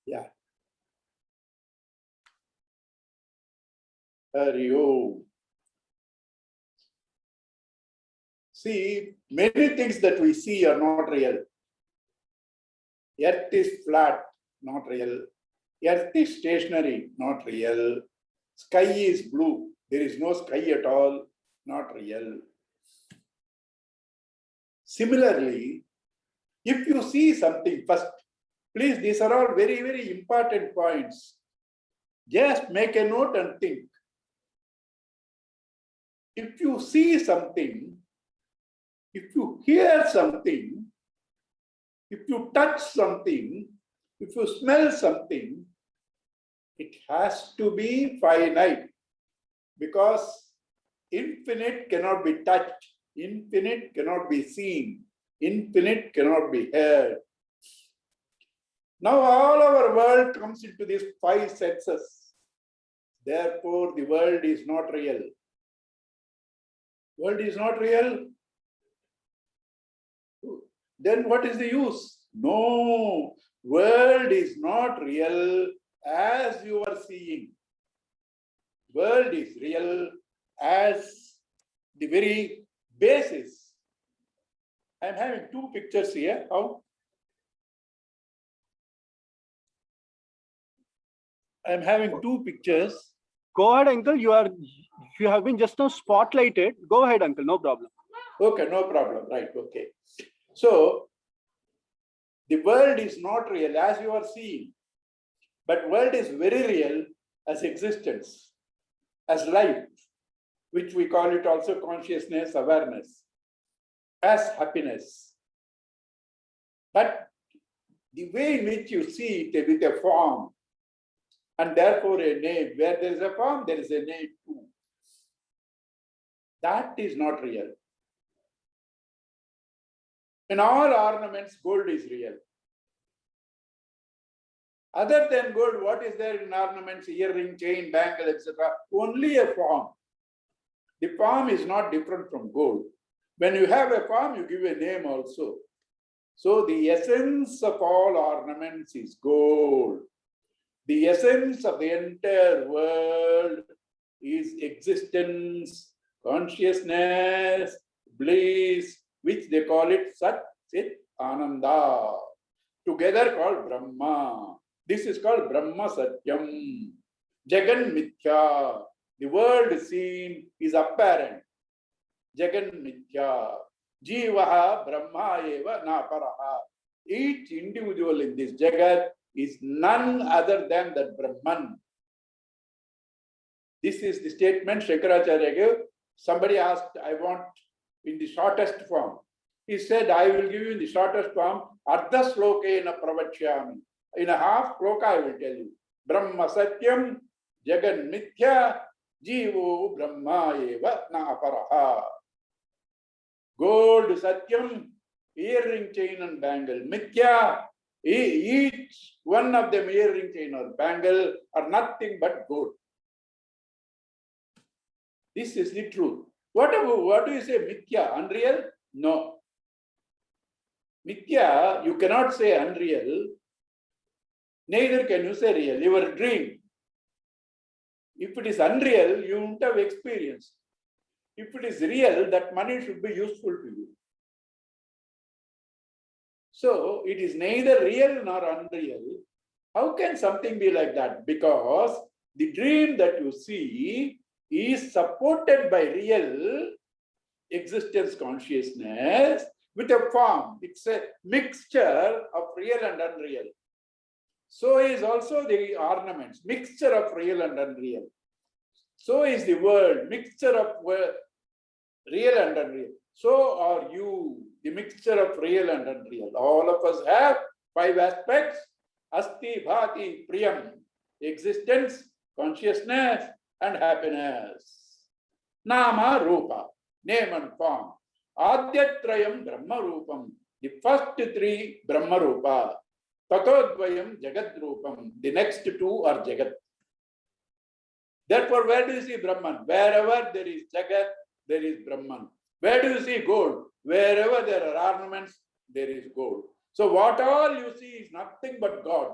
Yeah. Hari Om. See, many things that we see are not real. Earth is flat, not real. Earth is stationary, not real. Sky is blue. There is no sky at all, not real. Similarly, if you see something first, please, these are all very, very important points. Just make a note and think. If you see something, if you hear something, if you touch something, if you smell something, it has to be finite, because infinite cannot be touched, infinite cannot be seen, infinite cannot be heard. Now all our world comes into these five senses. Therefore, the world is not real. World is not real. Then what is the use? No, world is not real as you are seeing. World is real as the very basis. I am having two pictures here. How? I am having two pictures. Go ahead, uncle. You have been just now spotlighted. Go ahead, uncle. No problem. Okay, no problem. Right. Okay. So the world is not real as you are seeing, but world is very real as existence, as life, which we call it also consciousness, awareness, as happiness. But the way in which you see it with a form, and therefore a name, where there is a form, there is a name too. That is not real. In all ornaments, gold is real. Other than gold, what is there in ornaments, earring, chain, bangle, etc.? Only a form. The form is not different from gold. When you have a form, you give a name also. So the essence of all ornaments is gold. The essence of the entire world is existence, consciousness, bliss, which they call it Sat Chit Ananda. Together called Brahma. This is called Brahma Satyam. Jagan Mithya. The world seen is apparent. Jagan Mithya. Jivaha Brahma eva naparaha. Each individual in this Jagat is none other than that Brahman. This is the statement Shankaracharya gave. Somebody asked, I want in the shortest form. He said, I will give you in the shortest form, Ardha Slokena Pravachyami. In a half sloka, I will tell you. Brahma Satyam, Jagan Mithya, Jivo Brahma eva na aparaha. Gold Satyam, earring, chain and bangle. Mithya, each one of them, earring, chain or bangle, are nothing but gold. This is the truth. What do you say, Mithya? Unreal? No. Mithya, you cannot say unreal. Neither can you say real. Your dream. If it is unreal, you won't have experience. If it is real, that money should be useful to you. So it is neither real nor unreal. How can something be like that? Because the dream that you see is supported by real existence consciousness with a form. It's a mixture of real and unreal. So is also the ornaments, mixture of real and unreal. So is the world, mixture of real and unreal. So are you, the mixture of real and unreal. All of us have five aspects: Asti, Bhati, Priyam, existence, consciousness, and happiness. Nama, Rupa, name and form. Adyatrayam, Brahma Rupam, the first three Brahma Rupa. Tatodvayam, Jagat Rupam, the next two are Jagat. Therefore, where do you see Brahman? Wherever there is Jagat, there is Brahman. Where do you see gold? Wherever there are ornaments, there is gold. So what all you see is nothing but God.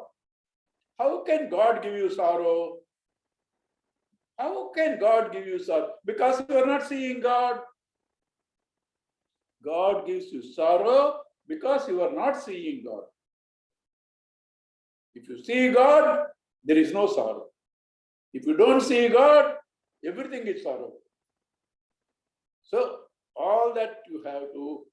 How can God give you sorrow? How can God give you sorrow? Because you are not seeing God. God gives you sorrow because you are not seeing God. If you see God, there is no sorrow. If you don't see God, everything is sorrow. So all that you have to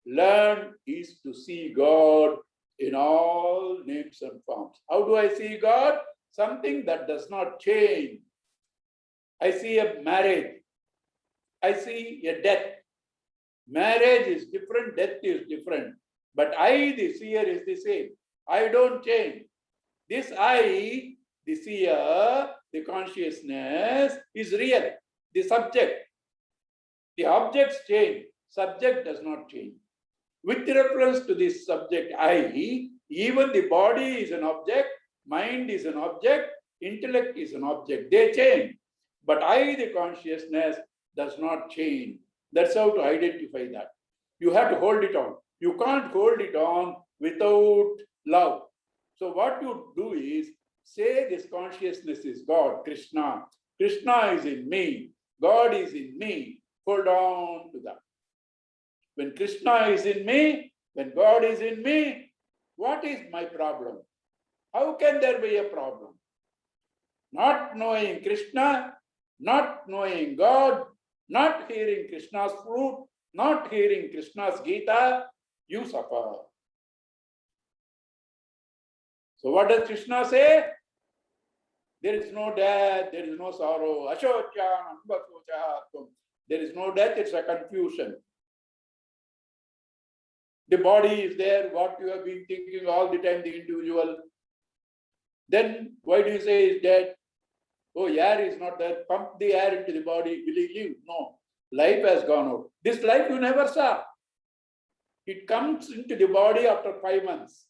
learn is to see God in all names and forms. How do I see God? Something that does not change. I see a marriage. I see a death. Marriage is different, death is different. But I, the seer, is the same. I don't change. This I, the seer, the consciousness, is real. The subject. The objects change. Subject does not change. With reference to this subject I, even the body is an object, mind is an object, intellect is an object. They change. But I, the consciousness, does not change. That's how to identify that. You have to hold it on. You can't hold it on without love. So what you do is say this consciousness is God, Krishna. Krishna is in me. God is in me. Hold on to that. When Krishna is in me, when God is in me, what is my problem? How can there be a problem? Not knowing Krishna, not knowing God, not hearing Krishna's flute, not hearing Krishna's Gita, you suffer. So what does Krishna say? There is no death, there is no sorrow. Ashochan, Ambasochan. There is no death, it's a confusion. The body is there, what you have been thinking all the time, the individual. Then why do you say is dead? Oh, air is not there. Pump the air into the body. Will he live? No. Life has gone out. This life you never saw. It comes into the body after 5 months.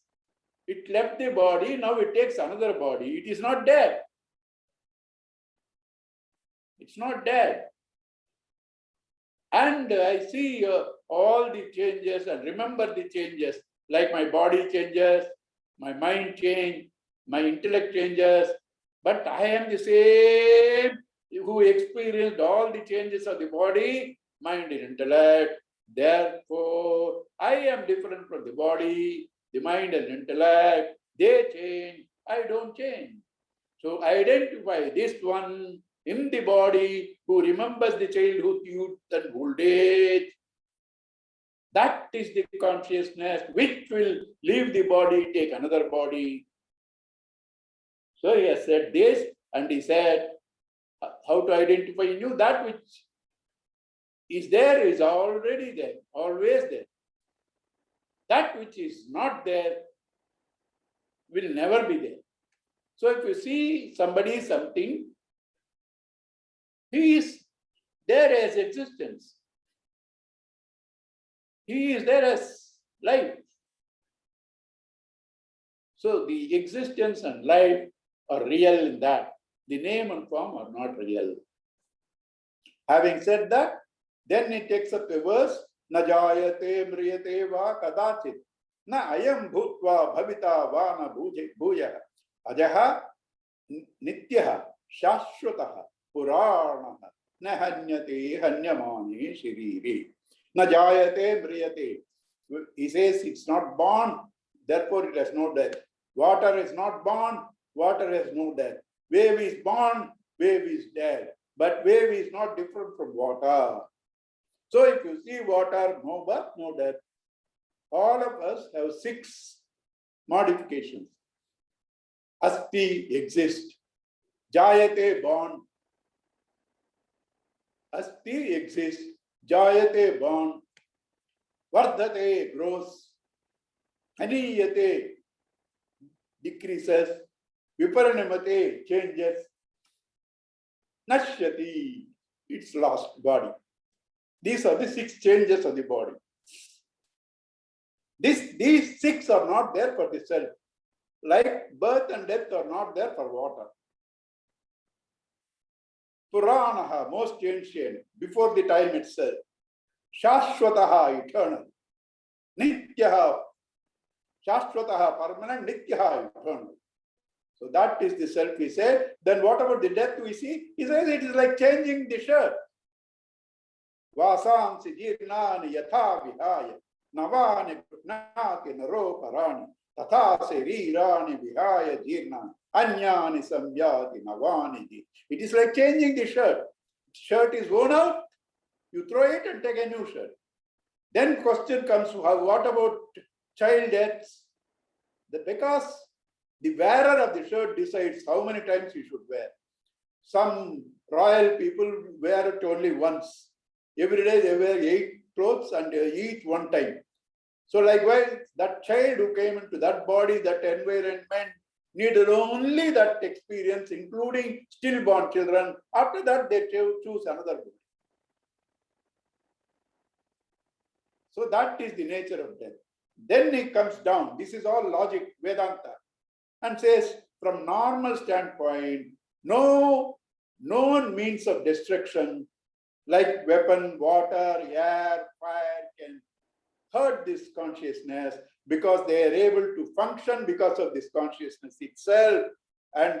It left the body, now it takes another body. It is not dead. It's not dead. And I see all the changes and remember the changes, like my body changes, my mind change, my intellect changes, but I am the same who experienced all the changes of the body, mind and intellect. Therefore, I am different from the body, the mind and intellect. They change, I don't change. So identify this one in the body who remembers the childhood, youth, and old age. That is the consciousness which will leave the body, take another body. So he has said this, and he said, how to identify in you that which is there is already there, always there. That which is not there will never be there. So if you see somebody, something, he is there as existence. He is there as life. So the existence and life are real in that. The name and form are not real. Having said that, then it takes up a verse, na jayate mriyate va kadachit, na ayam bhutva bhavita va na bhuya, ajaha nityaha shashwataha puranaha na hanyate hanyamani shiriri. Na jayate mriyate. He says it's not born, therefore it has no death. Water is not born, water has no death. Wave is born, wave is dead. But wave is not different from water. So if you see water, no birth, no death. All of us have 6 modifications. Asti exists. Jayate born. Asti exists. Jayate born. Vardhate grows. Aniyate decreases. Viparinamate changes. Nashyati, its lost body. These are the 6 changes of the body. These 6 are not there for the self. Like birth and death are not there for water. Puranaha, most ancient, before the time itself. Shashwataha, eternal. Nityaha, Shashwataha, permanent. Nityaha, eternal. So that is the self, he said. Then what about the death we see? He says it is like changing the shirt. Vasamsi jirnani yatha vihaya navani putnati naroparani tatha serirani vihaya jirnani anyani samyati navani. It is like changing the shirt. Shirt is worn out, you throw it and take a new shirt. Then question comes, what about child deaths? Because the wearer of the shirt decides how many times he should wear. Some royal people wear it only once. Every day they wear 8 clothes and each one time. So likewise, that child who came into that body, that environment, needed only that experience, including stillborn children. After that, they choose another body. So that is the nature of death. Then he comes down. This is all logic, Vedanta, and says, from normal standpoint, no known means of destruction like weapon, water, air, fire can hurt this consciousness because they are able to function because of this consciousness itself. And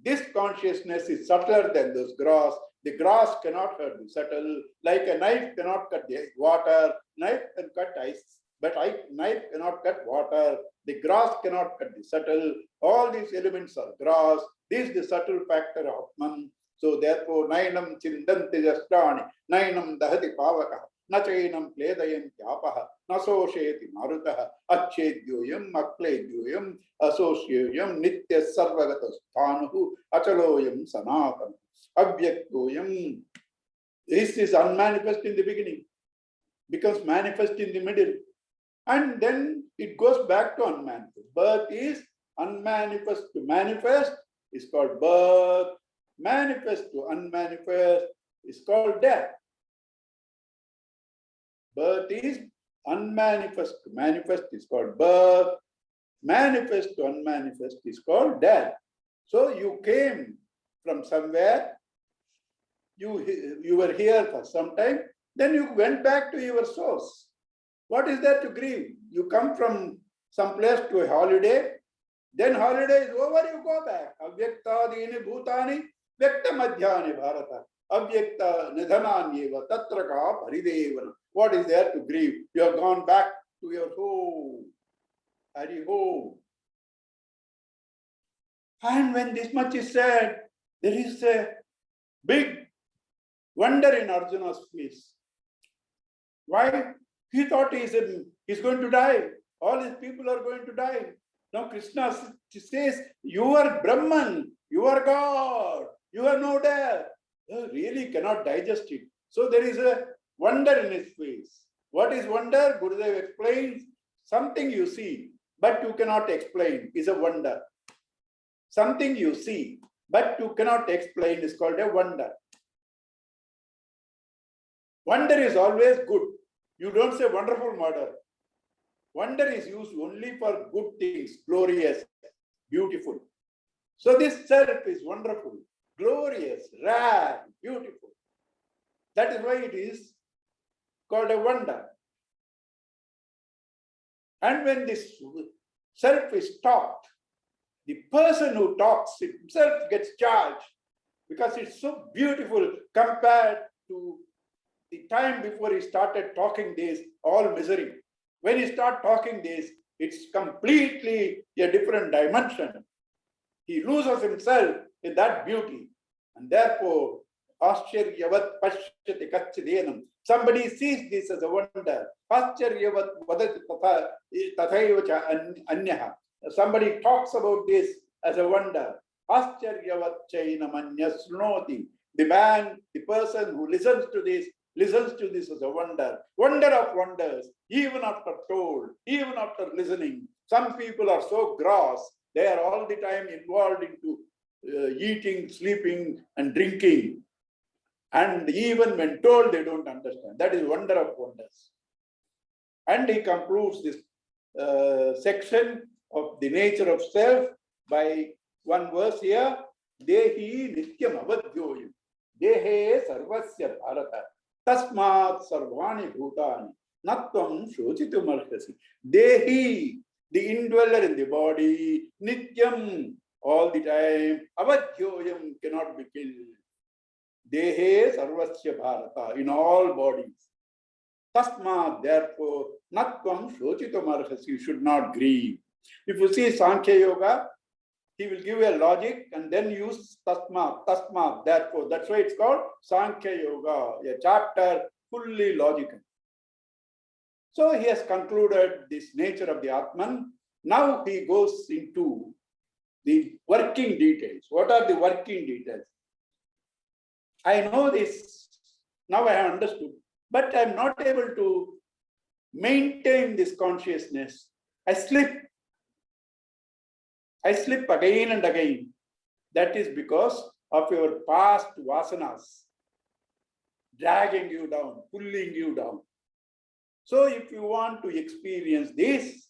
this consciousness is subtler than those grass. The grass cannot hurt the subtle, like a knife cannot cut the water. Knife can cut ice, but knife cannot cut water. The grass cannot cut the subtle. All these elements are grass. This is the subtle factor of Atman. So therefore, nainam chindanti jashtani, nainam dahati pavaka, nachainam kledayanti apaha, nasosheti marutaha, achedyoyam, akledyoyam, asosyoyam, nitya sarvagata sthanuhu, achaloyam sanatana, avyaktoyam. This is unmanifest in the beginning, becomes manifest in the middle, and then it goes back to unmanifest. Birth is unmanifest to manifest, is called birth. Manifest to unmanifest is called death. Birth is unmanifest to manifest is called birth. Manifest to unmanifest is called death. So you came from somewhere, you were here for some time, then you went back to your source. What is there to grieve? You come from some place to a holiday, then holiday is over, you go back. Avyaktadini bhutani Vyakta madhyani bharata, avyakta nidhananyeva, tatraka paridevana. What is there to grieve? You have gone back to your home. Hari home. And when this much is said, there is a big wonder in Arjuna's face. Why? He thought he's going to die. All his people are going to die. Now Krishna says, you are Brahman, you are God. You are no death. You really cannot digest it. So there is a wonder in his face. What is wonder? Gurudev explains, something you see, but you cannot explain is a wonder. Something you see, but you cannot explain is called a wonder. Wonder is always good. You don't say wonderful murder. Wonder is used only for good things, glorious, beautiful. So this self is wonderful, glorious, rare, beautiful. That is why it is called a wonder. And when this self is taught, the person who talks himself gets charged because it's so beautiful compared to the time before he started talking this, all misery. When he starts talking this, it's completely a different dimension. He loses himself in that beauty. And therefore, Ascharyavat pashyati kachidenam. Somebody sees this as a wonder. Ascharyavat vadati tathaivacha anyaha. Somebody talks about this as a wonder. Ascharyavat chainam anyasnoti. The man, the person who listens to this as a wonder. Wonder of wonders, even after told, even after listening. Some people are so gross, they are all the time involved into eating, sleeping, and drinking. And even when told, they don't understand. That is wonder of wonders. And he concludes this section of the nature of self by one verse here. Dehi nityam avadyoyam. Dehe sarvasya bharata. Tasmat sarvani bhutani. Natvam shochitum arhasi. Dehi, the indweller in the body, nityam, all the time. Avadhyoyam cannot be killed. Dehe sarvasya bharata, in all bodies. Tasma, therefore, natvam shochitam arhasi, you should not grieve. If you see Sankhya Yoga, he will give a logic and then use tasma, therefore. That's why it's called Sankhya Yoga, a chapter fully logical. So he has concluded this nature of the Atman. Now he goes into the working details. What are the working details? I know this, now I have understood, but I'm not able to maintain this consciousness. I slip again and again. That is because of your past vasanas dragging you down, pulling you down. So if you want to experience this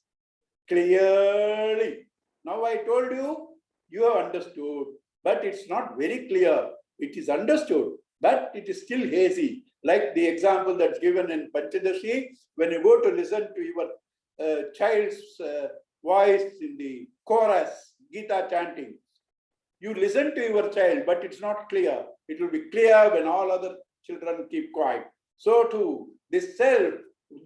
clearly, now I told you, you have understood, but it's not very clear. It is understood, but it is still hazy. Like the example that's given in Panchadashi, when you go to listen to your child's voice in the chorus, Gita chanting, you listen to your child, but it's not clear. It will be clear when all other children keep quiet. So too, this self,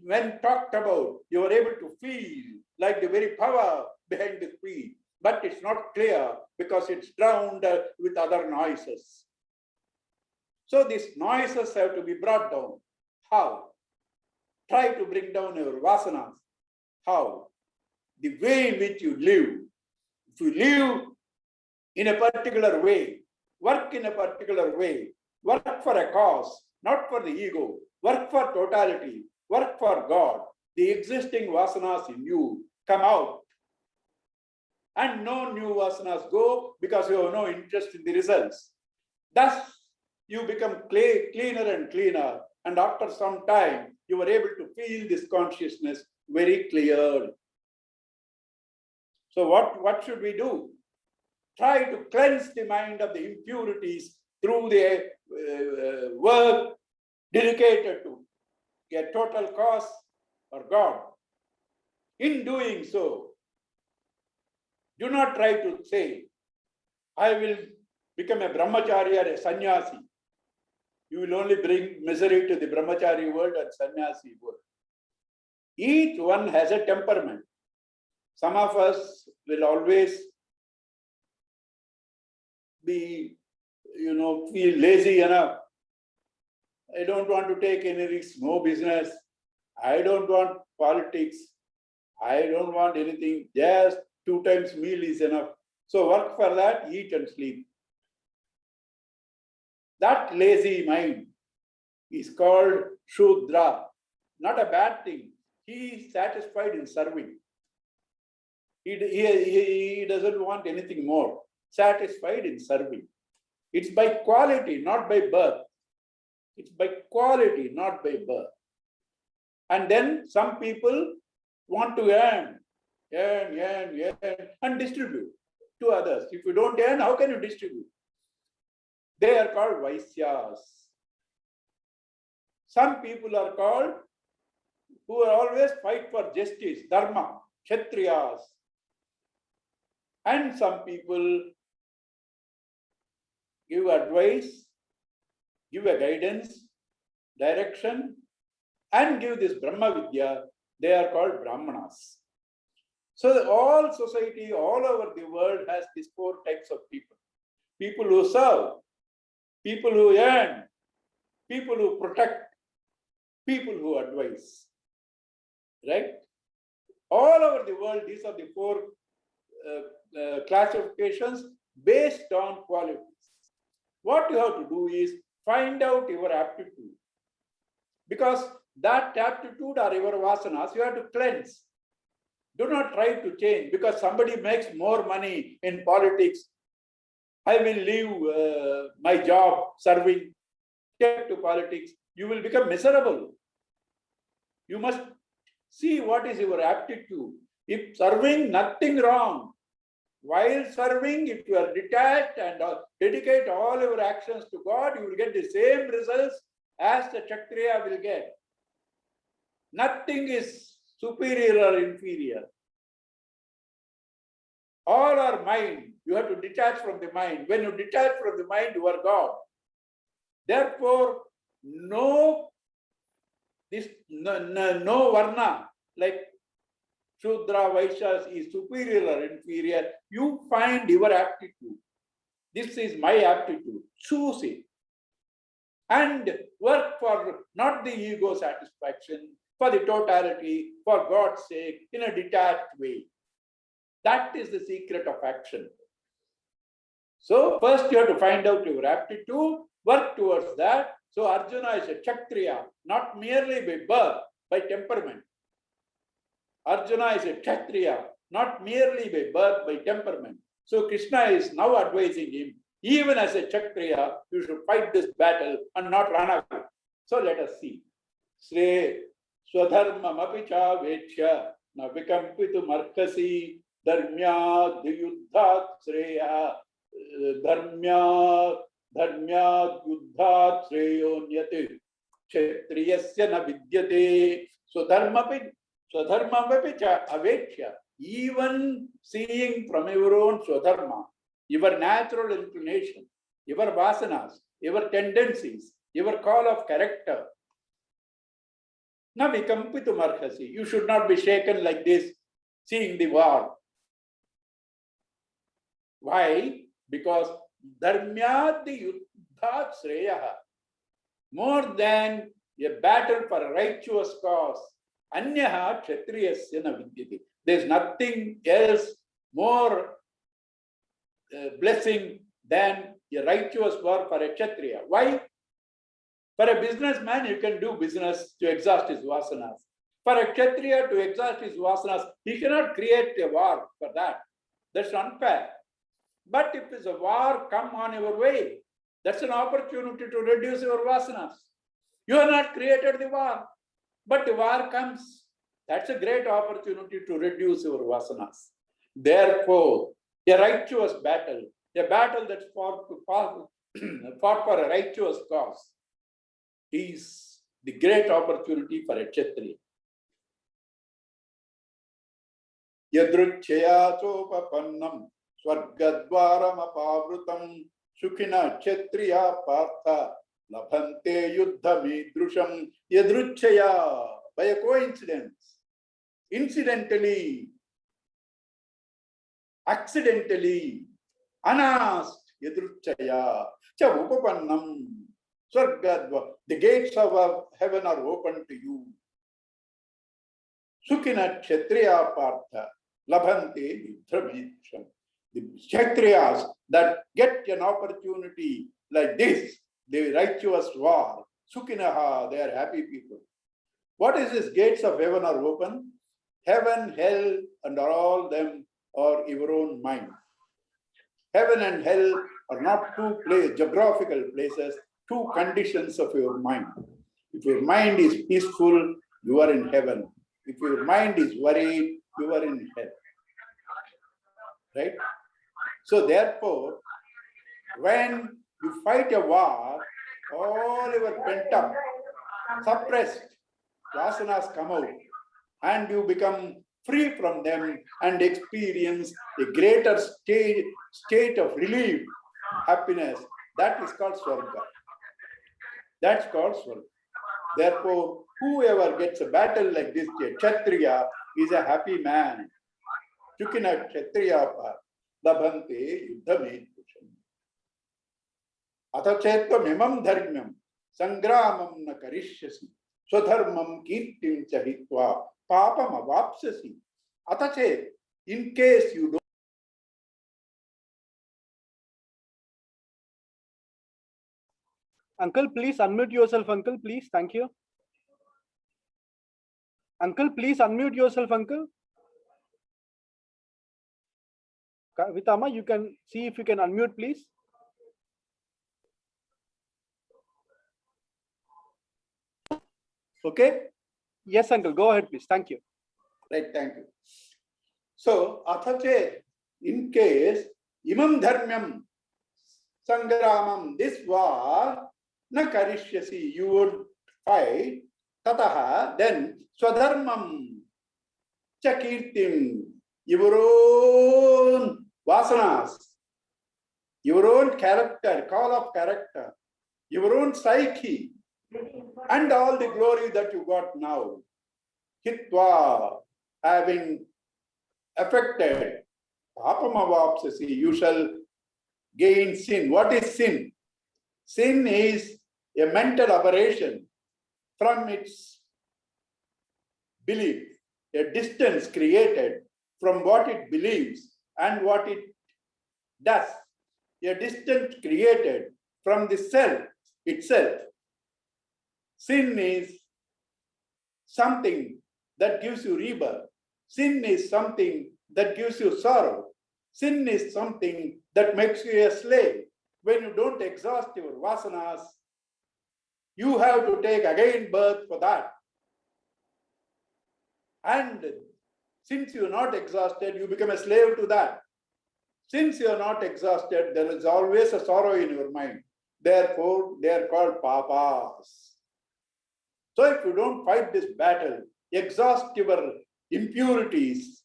when talked about, you are able to feel like the very power behind the speech, but it's not clear because it's drowned with other noises. So these noises have to be brought down. How? Try to bring down your vasanas. How? The way in which you live. If you live in a particular way, work in a particular way, work for a cause, not for the ego, work for totality, work for God, the existing vasanas in you come out. And no new vasanas go because you have no interest in the results. Thus, you become cleaner and cleaner. And after some time, you are able to feel this consciousness very clearly. So what should we do? Try to cleanse the mind of the impurities through the work dedicated to a total cause or God. In doing so, do not try to say, I will become a brahmachari or a sannyasi. You will only bring misery to the brahmachari world and sannyasi world. Each one has a temperament. Some of us will always be, feel lazy enough. I don't want to take any risks, no business. I don't want politics. I don't want anything. Just 2 times meal is enough. So work for that, eat and sleep. That lazy mind is called Shudra. Not a bad thing. He is satisfied in serving. He doesn't want anything more. Satisfied in serving. It's by quality, not by birth. It's by quality, not by birth. And then some people want to earn, and distribute to others. If you don't earn, how can you distribute? They are called Vaisyas. Some people are called who are always fight for justice, dharma, kshatriyas. And some people give advice, give a guidance, direction, and give this Brahma Vidya. They are called Brahmanas. So all society, all over the world has these 4 types of people. People who serve, people who earn, people who protect, people who advise. Right? All over the world, these are the 4 classifications based on qualities. What you have to do is find out your aptitude. Because that aptitude or your vasanas, you have to cleanse. Do not try to change because somebody makes more money in politics. I will leave my job serving, get to politics. You will become miserable. You must see what is your aptitude. If serving, nothing wrong. While serving, if you are detached and dedicate all your actions to God, you will get the same results as the Kshatriya will get. Nothing is superior or inferior. All are mind. You have to detach from the mind. When you detach from the mind, you are God. Therefore, no varna, like Shudra, Vaishya is superior or inferior. You find your aptitude. This is my aptitude. Choose it. And work for not the ego satisfaction, for the totality, for God's sake, in a detached way. That is the secret of action. So first you have to find out your aptitude, work towards that. So Arjuna is a Kshatriya, not merely by birth, by temperament. Arjuna is a Kshatriya, not merely by birth, by temperament. So Krishna is now advising him, even as a Kshatriya, you should fight this battle and not run away. So let us see. Sre Swadharmam apicha vechya na vikampitu markasi dharmya diyuddhat sreya dharmya yuddhat sreyonyate kshatriyasya na vidyate. Swadharmam apicha avechya. Even seeing from your own swadharma, your natural inclination, your vasanas, your tendencies, your call of character. Na vikampitu marhasi. You should not be shaken like this, seeing the war. Why? Because dharmyadi yuddhat sreyaha. More than a battle for a righteous cause, anyaha kshatriyasya na vidyate. There's nothing else more blessing than a righteous war for a Kshatriya. Why? For a businessman, you can do business to exhaust his vasanas. For a Kshatriya to exhaust his vasanas, he cannot create a war for that. That's unfair. But if there's a war come on your way, that's an opportunity to reduce your vasanas. You have not created the war, but the war comes. That's a great opportunity to reduce your vasanas. Therefore, a righteous battle, a battle that's fought for a righteous cause, is the great opportunity for a Kshatriya. Yadruchaya sopapannam swargadvaram apavrutam sukhina Kshatriya partha labhante yuddha midrusham. Yadruchaya, by a coincidence, incidentally, accidentally, unasked, yadruchaya cha upapannam swargadva. The gates of heaven are open to you. Sukhina Kshatriya partha labhante yuddhamidrusham. The Kshatriyas that get an opportunity like this, the righteous war, sukhinaha, they are happy people. What is this? Gates of heaven are open. Heaven, hell, and all them are your own mind. Heaven and hell are not two geographical places, two conditions of your mind. If your mind is peaceful, you are in heaven. If your mind is worried, you are in hell. Right? So therefore, when you fight a war, all your pent up, suppressed vasanas come out, and you become free from them and experience a greater state of relief, happiness. That is called Swarga. That's called Swarga. Therefore, whoever gets a battle like this, a Kshatriya, is a happy man. Chukina Kshatriya labhante yuddhamedrusham. Atachetvam imam dharmyam sangramam na karishyasi swadharmam kirtim chahitva papam avapsasi. Atachet, in case you don't. Uncle, please unmute yourself, Uncle, please. Thank you. Uncle, please unmute yourself, Uncle. Vitama, you can see if you can unmute, please. Okay? Yes, Uncle, go ahead, please. Thank you. Right, thank you. So, athache, in case, imam dharmyam sangramam, this war, na karishyasi, you would fight, tataha, then swadharmam chakirtim, your own vasanas, your own character, call of character, your own psyche, and all the glory that you got now. Hitva, having affected, papamavapsasi, you shall gain sin. What is sin? Sin is a mental aberration from its belief, a distance created from what it believes and what it does, a distance created from the self itself. Sin is something that gives you rebirth. Sin is something that gives you sorrow. Sin is something that makes you a slave. When you don't exhaust your vasanas, you have to take again birth for that. And since you are not exhausted, you become a slave to that. Since you are not exhausted, there is always a sorrow in your mind. Therefore, they are called papas. So if you don't fight this battle, exhaust your impurities,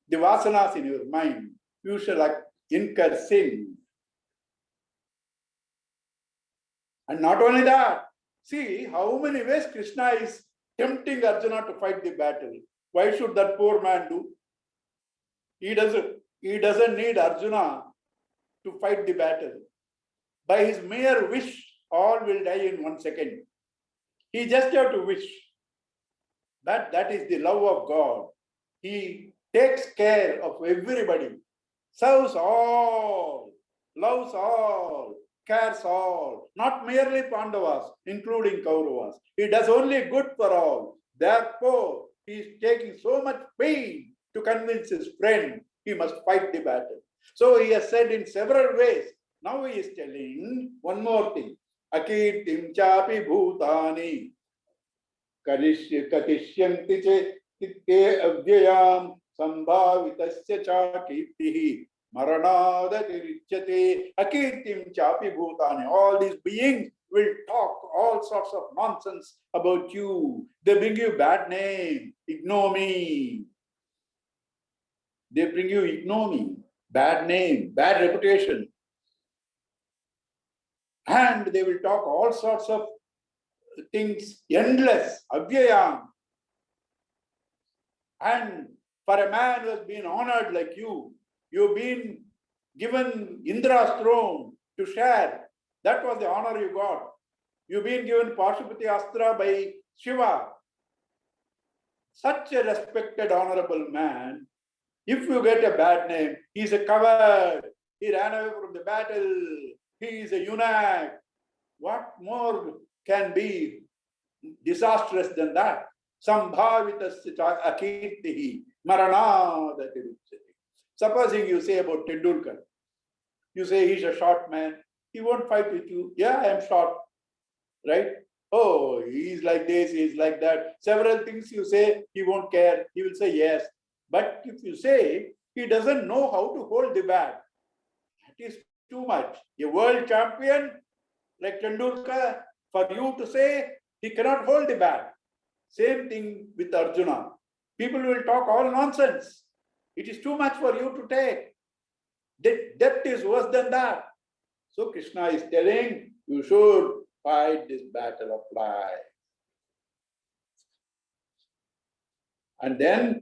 the vasanas in your mind, you shall incur sin. And not only that, see how many ways Krishna is tempting Arjuna to fight the battle. Why should that poor man do? He doesn't need Arjuna to fight the battle. By his mere wish, all will die in 1 second. He just have to wish. That is the love of God. He takes care of everybody, serves all, loves all, cares all, not merely Pandavas, including Kauravas. He does only good for all. Therefore, he is taking so much pain to convince his friend he must fight the battle. So he has said in several ways. Now he is telling one more thing. Akirtim chapi bhutani katishyanti che avyayam sambhavitasya cha kirtihi maranada tirichyate. Akirtim chapi bhutani. All these beings will talk all sorts of nonsense about you. They bring you bad name, ignominy. They bring you ignominy, bad name, bad reputation. And they will talk all sorts of things, endless, avyayam. And for a man who has been honored like you, you've been given Indra's throne to share. That was the honor you got. You've been given Pashupati Astra by Shiva. Such a respected, honorable man, if you get a bad name, he's a coward, he ran away from the battle, he is a eunuch. What more can be disastrous than that? Sambhavitasya akirtihi maranadati ruchyate. Supposing you say about Tendulkar, you say he's a short man, he won't fight with you. Yeah, I am short, right? Oh, he's like this, he's like that. Several things you say, he won't care. He will say yes. But if you say he doesn't know how to hold the bat, that is too much. A world champion like Tendulkar, for you to say he cannot hold the bat. Same thing with Arjuna. People will talk all nonsense. It is too much for you to take. Depth is worse than that. So Krishna is telling you should fight this battle of life. And then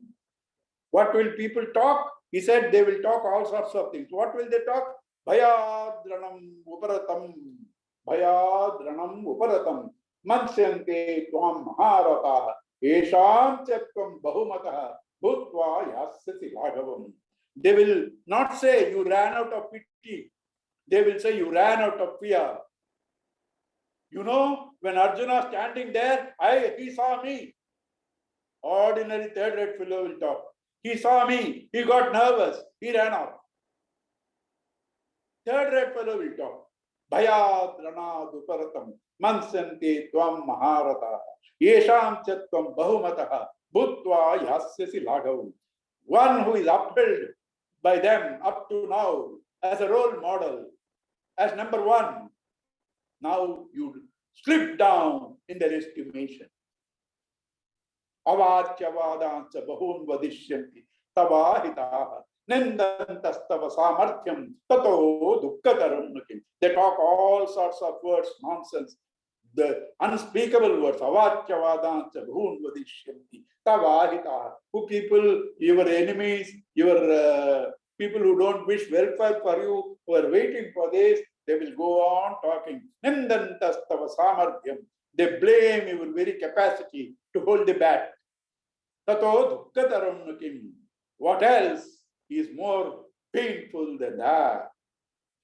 what will people talk? He said they will talk all sorts of things. What will they talk? Bhayadranam uparatam. Bhayadranam uparatam. Mansyante tvam maharataha. Esham chatvam bahumataha. Bhutva yasyasi laghavam. They will not say you ran out of pity. They will say you ran out of fear. You know, when Arjuna standing there, he saw me. Ordinary third-rate fellow will talk. He saw me. He got nervous. He ran off. Third-rate fellow will talk. Bhayad ranad uparatam mansanti tvam maharataha yesham chatvam bahumataha bhutva yasyasi laghavam. One who is upheld by them up to now as a role model, as number one, now you slip down in their estimation. Avachya vadancha bahun vadishyanti tavahitaha Nindantastava samarthyam tato dukkataram nukim. They talk all sorts of words, nonsense, the unspeakable words. Avatyavadancha bhun vadishyanti tavahita. Who people, your enemies, your people who don't wish welfare for you, who are waiting for this, they will go on talking. Nindantastava samarthyam. They blame your very capacity to hold the bat. Tato dukkataram nukim. What else is more painful than that?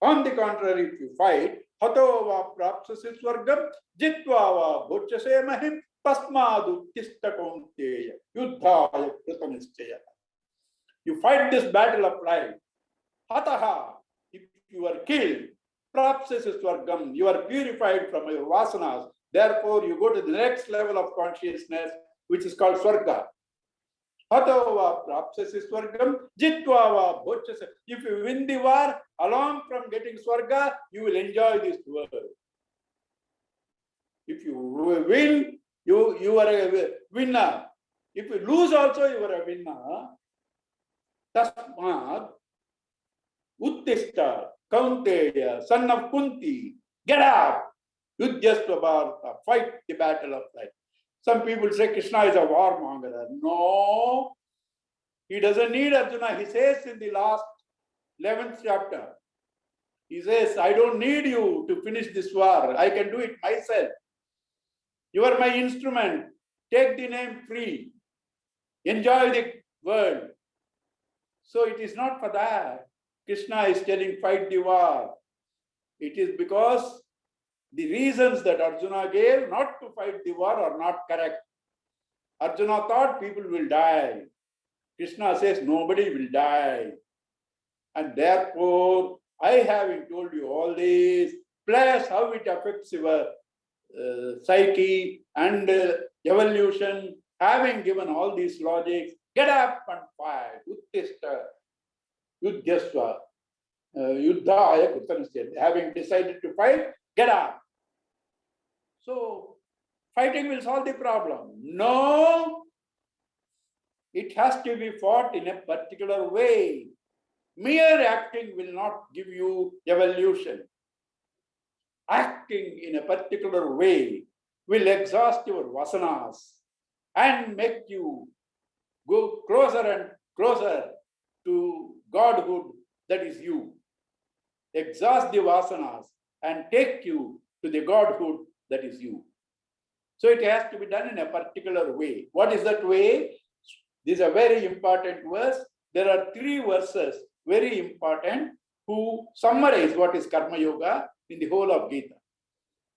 On the contrary, if you fight, hato va prapsasi swargam, jitva va bhujyase mahim, tasmadu tista kaunteya, yuddhaya kritanischaya. You fight this battle of life. Hataha, if you are killed, prapsasi swargam, you are purified from your vasanas. Therefore, you go to the next level of consciousness, which is called swarga. Hatava prapsasi swargam, jitvava bhujyase. If you win the war, along from getting swarga, you will enjoy this world. If you win, you are a winner. If you lose also, you are a winner. Tasmad uttishta kaunteya, son of Kunti, get up. Yudhyasva bharata, fight the battle of life. Some people say Krishna is a warmonger. No, he doesn't need Arjuna. He says in the last 11th chapter, he says, I don't need you to finish this war. I can do it myself. You are my instrument. Take the name free. Enjoy the world. So it is not for that. Krishna is telling, fight the war. It is because the reasons that Arjuna gave not to fight the war are not correct. Arjuna thought people will die. Krishna says nobody will die. And therefore, I having told you all this, plus how it affects your psyche and evolution, having given all these logics, get up and fight. Uttishta, yudhyasva, yuddhaya kritanischaya. Having decided to fight, get up. So, fighting will solve the problem. No, it has to be fought in a particular way. Mere acting will not give you evolution. Acting in a particular way will exhaust your vasanas and make you go closer and closer to Godhood that is you. Exhaust the vasanas and take you to the Godhood that is you. So it has to be done in a particular way. What is that way? This is a very important verse. There are 3 verses, very important, who summarize what is Karma Yoga in the whole of Gita.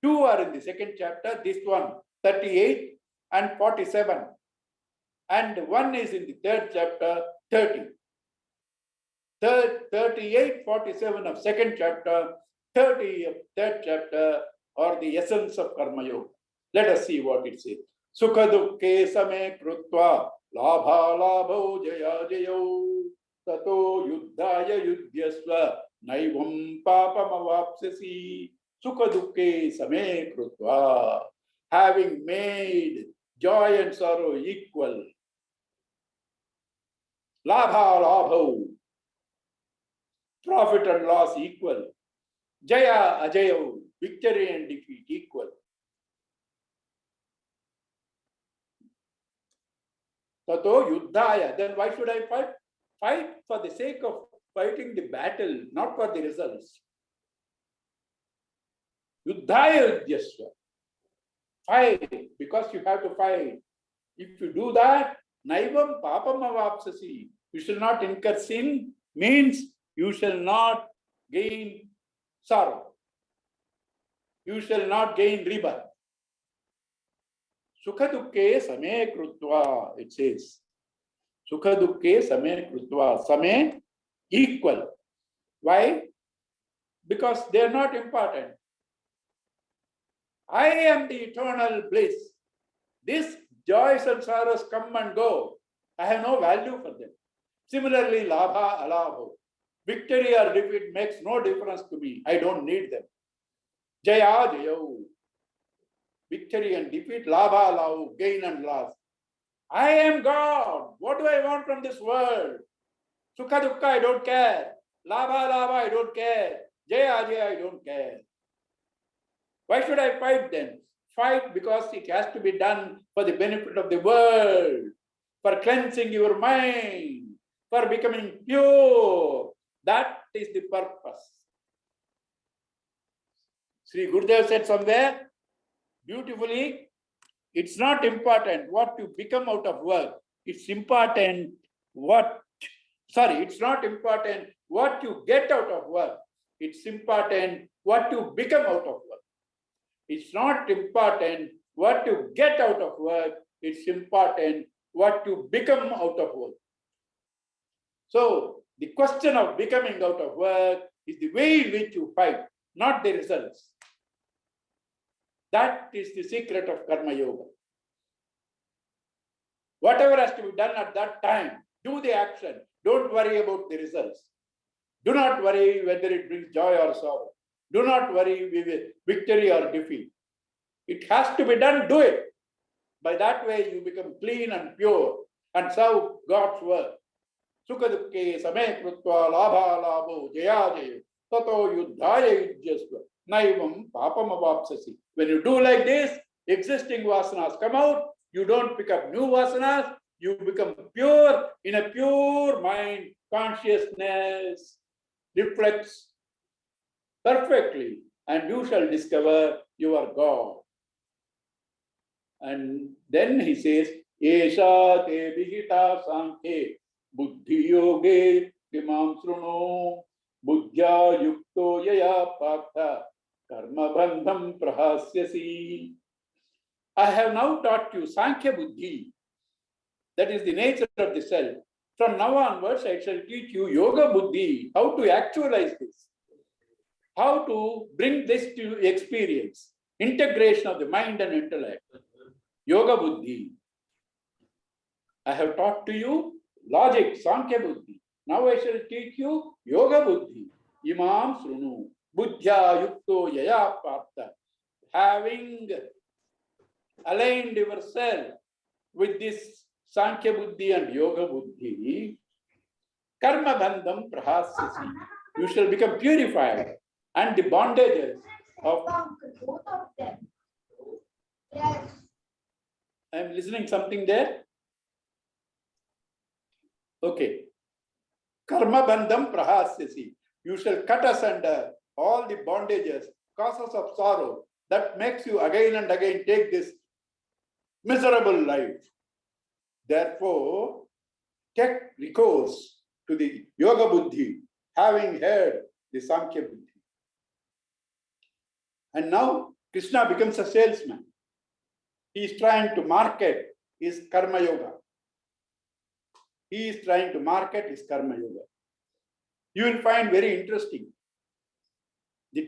2 are in the 2nd chapter, this one, 38 and 47. And 1 is in the 3rd chapter, 30. 38, 47 of 2nd chapter, 30 of 3rd chapter are the essence of Karma Yoga. Let us see what it says. Sukha dukkhe same krutva labha labho jaya jayo tato yuddhaya yudhyasva naivam papam avapsasi. Sukha dukkhe same krutva. Having made joy and sorrow equal. Labha labho. Profit and loss equal. Jaya ajayo. Victory and defeat equal. Tato yuddhaya. Then why should I fight? Fight for the sake of fighting the battle, not for the results. Yuddhaya yudhyasva. Fight because you have to fight. If you do that, naivam papam avapsasi. You shall not incur sin, means you shall not gain sorrow. You shall not gain rebirth. Sukha dukkhe same krutva, it says. Sukha dukkhe same krutva. Same, equal. Why? Because they are not important. I am the eternal bliss. These joys and sorrows come and go. I have no value for them. Similarly, labha, alabho. Victory or defeat makes no difference to me. I don't need them. Jaya, jayo. Victory and defeat, labha, labho, gain and loss. I am God. What do I want from this world? Sukha dukkha, I don't care. Labha, labha, I don't care. Jaya, jaya, I don't care. Why should I fight then? Fight because it has to be done for the benefit of the world, for cleansing your mind, for becoming pure. That is the purpose. Sri Gurudev said somewhere beautifully, it's not important what you become out of work. It's important it's not important what you get out of work. It's important what you become out of work. It's not important what you get out of work. It's important what you become out of work. So the question of becoming out of work is the way in which you fight, not the results. That is the secret of Karma Yoga. Whatever has to be done at that time, do the action. Don't worry about the results. Do not worry whether it brings joy or sorrow. Do not worry with victory or defeat. It has to be done, do it. By that way, you become clean and pure and serve God's work. Sukha dukke same krutva labha labho jaya jaya tato yuddhaya yujyasva naivam papam avapsasi. When you do like this, existing vasanas come out. You don't pick up new vasanas. You become pure in a pure mind. Consciousness reflects perfectly, and you shall discover your God. And then he says, Esha te vihita sankhe buddhi yoge imam sruno buddhya yukto yaya partha karma bandham prahasyasi. I have now taught you Sankhya Buddhi, that is the nature of the self. From now onwards, I shall teach you Yoga Buddhi, how to actualize this, how to bring this to experience, integration of the mind and intellect. Yoga Buddhi. I have taught to you logic, Sankhya Buddhi. Now I shall teach you Yoga Buddhi. Imam Srunu. Buddhya Yukto Yaya Partha. Having aligned yourself with this Sankhya Buddhi and Yoga Buddhi, Karma Bandham Prahasyasi. You shall become purified, and the bondages of. I am listening something there. Okay. Karma bandham prahasyasi. You shall cut asunder all the bondages, causes of sorrow that makes you again and again take this miserable life. Therefore, take recourse to the Yoga Buddhi, having heard the Sankhya Buddhi. And now Krishna becomes a salesman. He is trying to market his Karma Yoga. He is trying to market his Karma Yoga. You will find very interesting the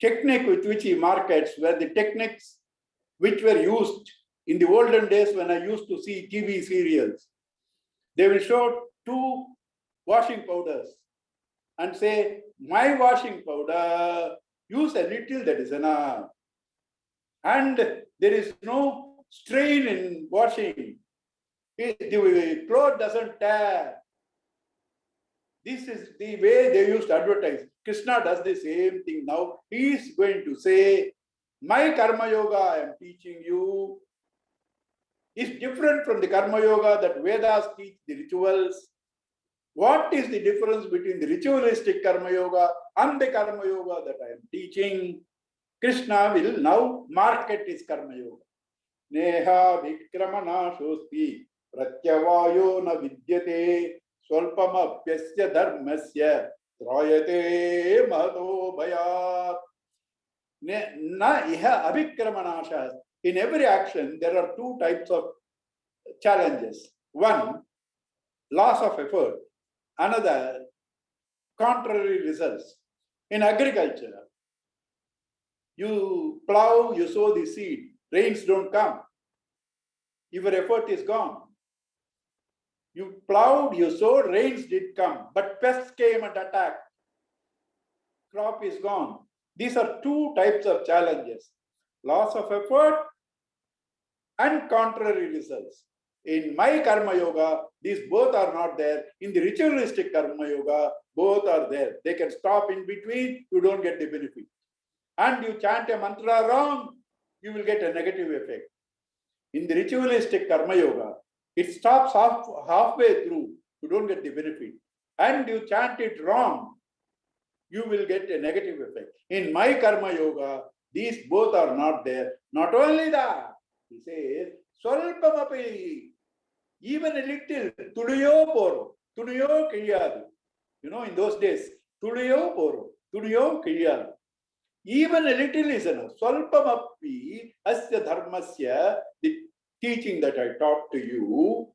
technique with which he markets were the techniques which were used in the olden days when I used to see TV serials. They will show two washing powders and say, my washing powder, use a little, that is enough. And there is no strain in washing. The cloth doesn't tear. This is the way they used to advertise. Krishna does the same thing now. He is going to say, my Karma Yoga I am teaching you is different from the Karma Yoga that Vedas teach, the rituals. What is the difference between the ritualistic Karma Yoga and the Karma Yoga that I am teaching? Krishna will now market his Karma Yoga. Neha vikramana shosti pratyavayo na vidyate swalpamapyasya dharmasya trayate mahato bhayat. Na iha abhikramanasha. In every action, there are two types of challenges. One, loss of effort. Another, contrary results. In agriculture, you plow, you sow the seed, rains don't come. Your effort is gone. You plowed, you sowed, rains did come, but pests came and attacked. Crop is gone. These are two types of challenges. Loss of effort and contrary results. In my karma yoga, these both are not there. In the ritualistic karma yoga, both are there. They can stop in between, you don't get the benefit. And you chant a mantra wrong, you will get a negative effect. In the ritualistic karma yoga, it stops halfway through, you don't get the benefit. And you chant it wrong, you will get a negative effect. In my karma yoga, these both are not there. Not only that, he says, Swalpamapi, even a little, tudiyo poro, tudiyo kiyadu. You know, in those days, tudiyo poro, tudiyo kiyadu. Even a little is enough. Swalpamapi asya dharmasya, the teaching that I taught to you,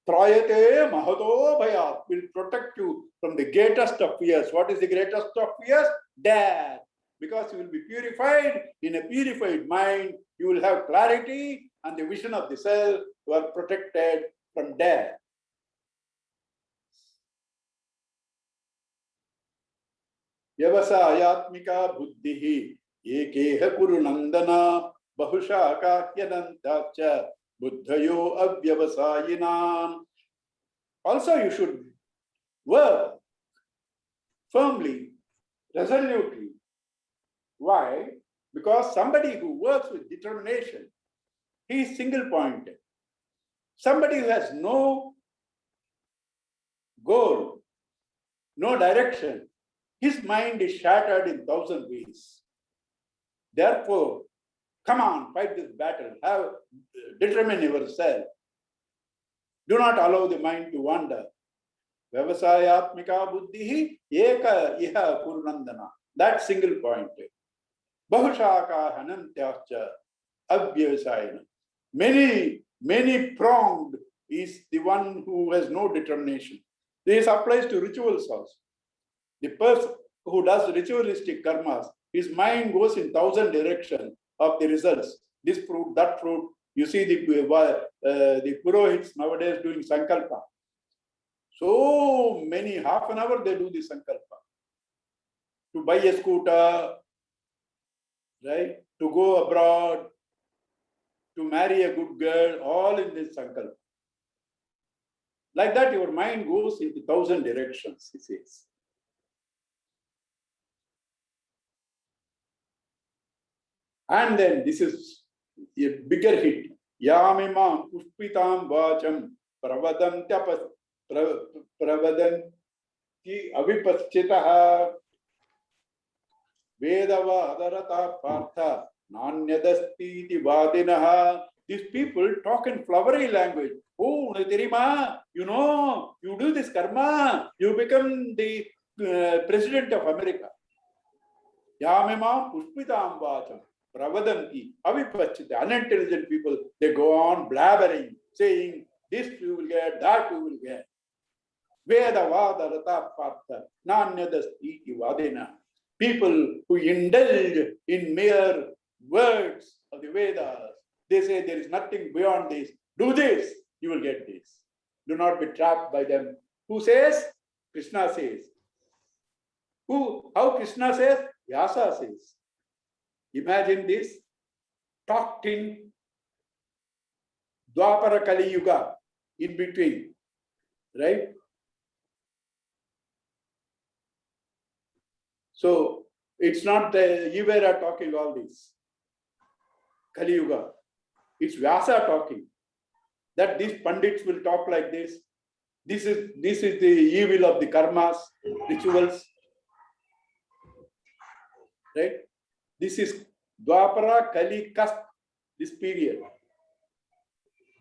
Trayate mahato bhayat, will protect you from the greatest of fears. What is the greatest of fears? Death. Because you will be purified. In a purified mind, you will have clarity and the vision of the self. You are protected from death. Vyavasayatmika buddhihi ekeha kuru nandana bahushaka hyanantacha buddhayo avyavasayinam. Also, you should work firmly, resolutely. Why? Because somebody who works with determination, he is single-pointed. Somebody who has no goal, no direction, his mind is shattered in 1,000 ways. Therefore, come on, fight this battle. Determine yourself. Do not allow the mind to wander. Vyavasayatmika buddhihi eka iha purnandana. That single point. Bahushaka hanantyascha avyavasayana. Many pronged is the one who has no determination. This applies to rituals also. The person who does ritualistic karmas, his mind goes in 1,000 directions of the results. This fruit, that fruit. You see the Purohits nowadays doing sankalpa. So many, half an hour they do the sankalpa. To buy a scooter, right? To go abroad, to marry a good girl, all in this sankalpa. Like that, your mind goes into 1,000 directions, he says. And then this is a bigger hit. Yamimam pushpitam vacham pravadanti avipaschitaha vedava adarata partha nanyadastiti vadinaha. These people talk in flowery language. Oh, Terima, you know, you do this karma, you become the president of America. Yamimam pushpitam vacham pravadanti avipachita. Unintelligent people, they go on blabbering, saying, this you will get, that you will get. Veda vada rata partha nanyadastiti vadena. People who indulge in mere words of the Vedas, they say there is nothing beyond this. Do this, you will get this. Do not be trapped by them. Who says? Krishna says. Who? How Krishna says? Vyasa says. Imagine this, talked in Dwapara Kali Yuga, in between, right? So it's not the Yivera talking all this. Kali Yuga. It's Vyasa talking. That these Pandits will talk like this. This is the evil of the karmas, rituals. Right? This is Dwapara Kali Kasp, this period.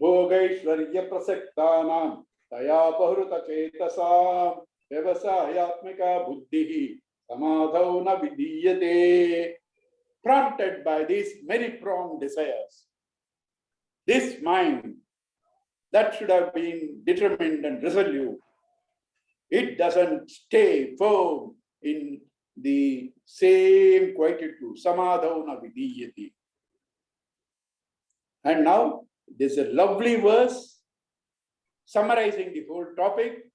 Bhogaishwarya prasaktanam taya pahruta chetasam vyavasayatmika buddhihi samadhau na vidiyate. Prompted by these many pronged desires, this mind that should have been determined and resolute, it doesn't stay firm in the same quietude. Samadhau na vidiyate. And now there's a lovely verse summarizing the whole topic,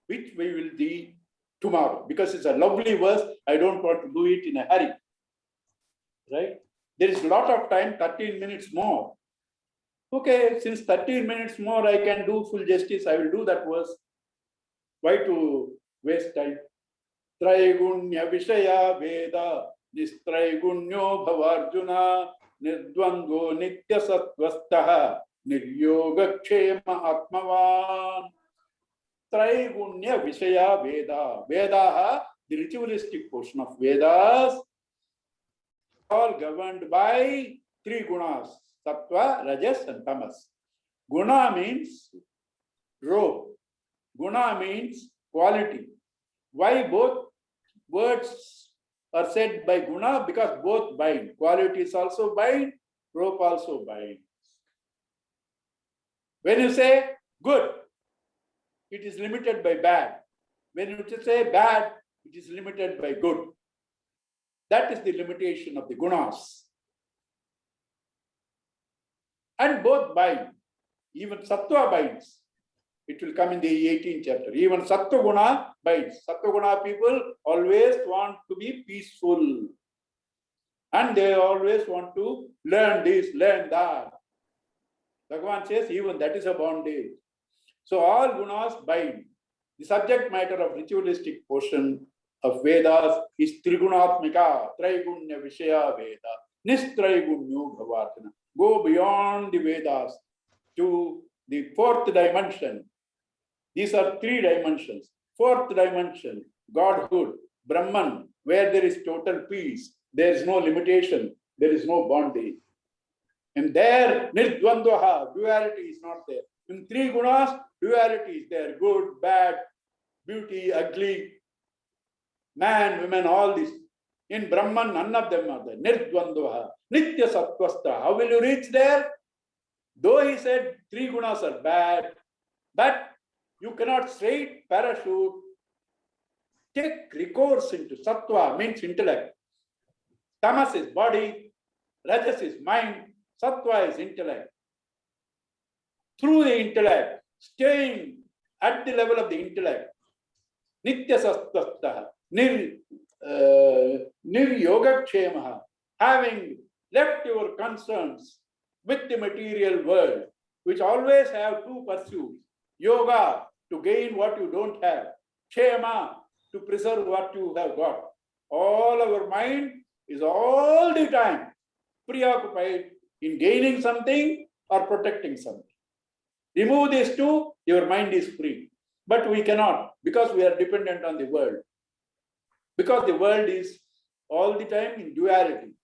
which we will do tomorrow. Because it's a lovely verse, I don't want to do it in a hurry. Right? There is a lot of time, 13 minutes more. Okay, since 13 minutes more I can do full justice, I will do that verse. Why to waste time? Traigunya Vishaya Veda Nistraigunya Bhavarjuna Nirdvandvo Nitya Sattvastaha Niryoga Kshema Atmavan. Traigunya Vishaya Veda. Vedaha, the ritualistic portion of Vedas, all governed by three gunas: Sattva, Rajas, and Tamas. Guna means robe. Guna means quality. Why both words are said by guna? Because both bind. Qualities also bind, rope also binds. When you say good, it is limited by bad. When you say bad, it is limited by good. That is the limitation of the gunas. And both bind. Even sattva binds. It will come in the 18th chapter. Even sattva guna binds. Sattva guna people always want to be peaceful. And they always want to learn this, learn that. Bhagavan says even that is a bondage. So all gunas bind. The subject matter of ritualistic portion of Vedas is Trigunatmika, Traigunya Vishaya Veda, Nistraigunya Bhavartana. Go beyond the Vedas to the fourth dimension. These are three dimensions. Fourth dimension, Godhood, Brahman, where there is total peace, there is no limitation, there is no bondage. And there, Nirdvandvaha, duality is not there. In three gunas, duality is there: good, bad, beauty, ugly, man, women, all this. In Brahman, none of them are there. Nirdvandvaha, Nitya Sattvasta. How will you reach there? Though he said three gunas are bad, but you cannot straight parachute, take recourse into sattva, means intellect. Tamas is body, rajas is mind, sattva is intellect. Through the intellect, staying at the level of the intellect, nitya sattvastaha, niryoga-kshemaha, having left your concerns with the material world, which always have two pursuits: yoga, to gain what you don't have; kshema, to preserve what you have got. All our mind is all the time preoccupied in gaining something or protecting something. Remove these two, your mind is free. But we cannot, because we are dependent on the world. Because the world is all the time in duality.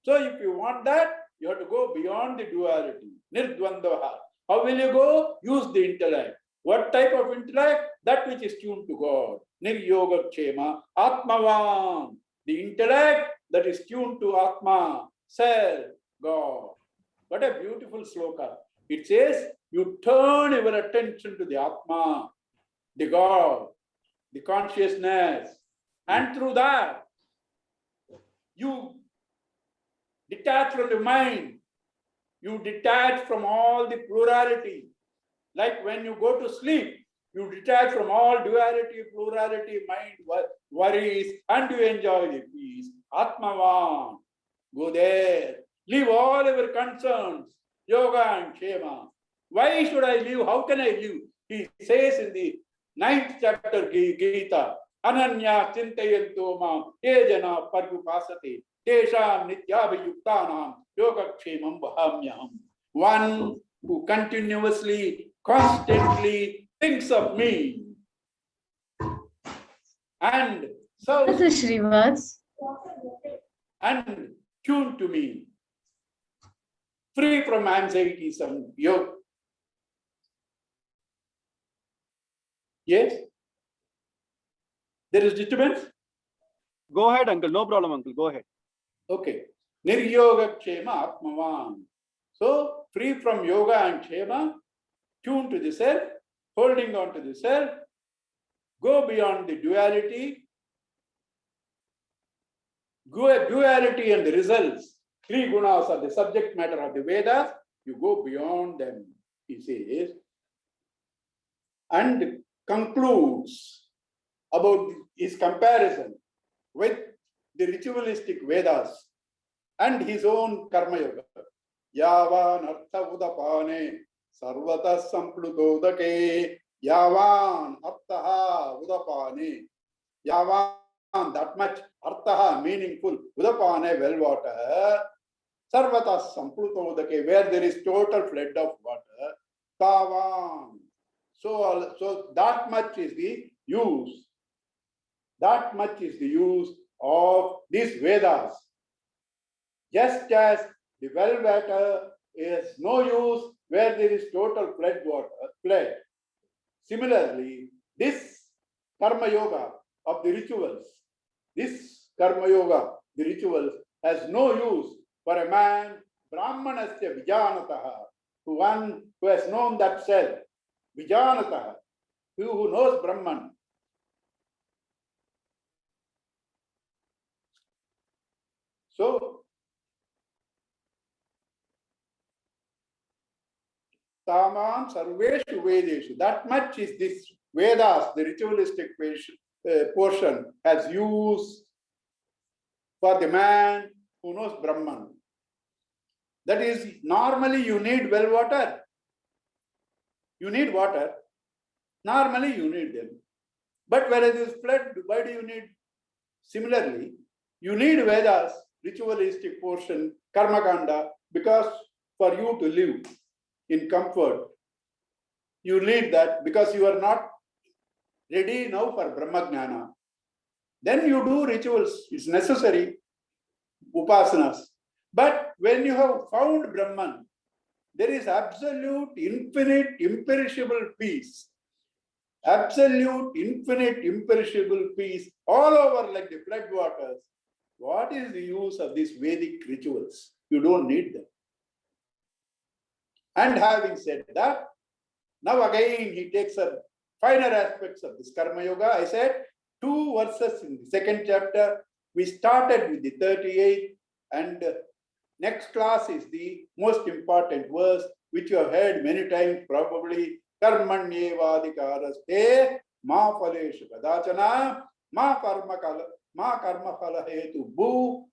So if you want that, you have to go beyond the duality. Nirdvandvaha. How will you go? Use the intellect. What type of intellect? That which is tuned to God. Niryoga-kshema Atmavan. The intellect that is tuned to Atma, self, God. What a beautiful sloka. It says, you turn your attention to the Atma, the God, the consciousness, and through that, you detach from the mind, you detach from all the plurality. Like when you go to sleep, you detach from all duality, plurality, mind, worries, and you enjoy the peace. Atmavan, go there, leave all your concerns, yoga and kshema. Why should I live? How can I live? He says in the 9th chapter Gita, Ananya Chintayanto Mam, Ye Jana Parupasate, Tesham Nityabhayuktanam, Yoga Kshemam Vahamyaham. One who continuously, constantly thinks of me and serves This is Srivas. and tuned to me, free from anxieties and yoga. Yes? There is disturbance? Go ahead, uncle. No problem, uncle. Go ahead. Okay. Niryoga Kshema Atmavan. So, free from yoga and kshema, tuned to the self, holding on to the self, go beyond the duality, duality and the results. Three gunas are the subject matter of the Vedas. You go beyond them, he says, and concludes about his comparison with the ritualistic Vedas and his own Karma Yoga. Yavan artha udapane sarvata samplutodake. Yavan artha udapane. Yavan, that much. Artha, meaningful. Udapane, well water. Sarvata samplutodake, where there is total flood of water. Tavan. So that much is the use. That much is the use of these Vedas. Just as the well water is no use where there is total flood. Similarly, this karma yoga of the rituals, the rituals has no use for a man, Brahmanasya Vijanataha, one who has known that self, Vijanataha, who knows Brahman. So, Tamam Sarveshu Vedeshu, that much is this Vedas, the ritualistic portion, has used for the man who knows Brahman. That is, normally you need well water. You need water. Normally you need them. But whereas this flood, why do you need? Similarly, you need Vedas, ritualistic portion, Karma Kanda, because for you to live in comfort, you need that because you are not ready now for Brahma Jnana. Then you do rituals, it's necessary, upasanas. But when you have found Brahman, there is absolute, infinite, imperishable peace. Absolute, infinite, imperishable peace all over like the flood waters. What is the use of these Vedic rituals? You don't need them. And having said that, now again he takes up finer aspects of this Karma Yoga. I said 2 verses in the second chapter. We started with the 38th, and next class is the most important verse, which you have heard many times probably. Karmanyevadikaraste ma phaleshu kadachana ma karma phala hetu bhu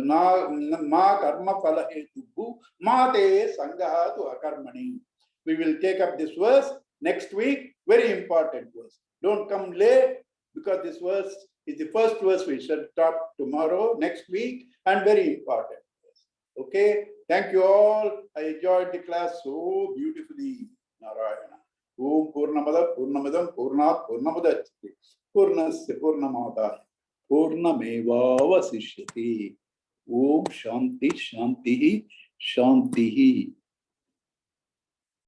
ma karma phala hetu bhu ma te sangaha tu akarmani. We will take up this verse next week. Very important verse. Don't come late, because this verse is the first verse we shall talk tomorrow, next week, and very important verse. Okay, thank you all. I enjoyed the class so beautifully. Narayana. Om Purnamada Purnamadam Purnat Purnamudachyate Purnasya Purnamadaya Purnameva Vasishyati. Om Shanti Shanti Shanti.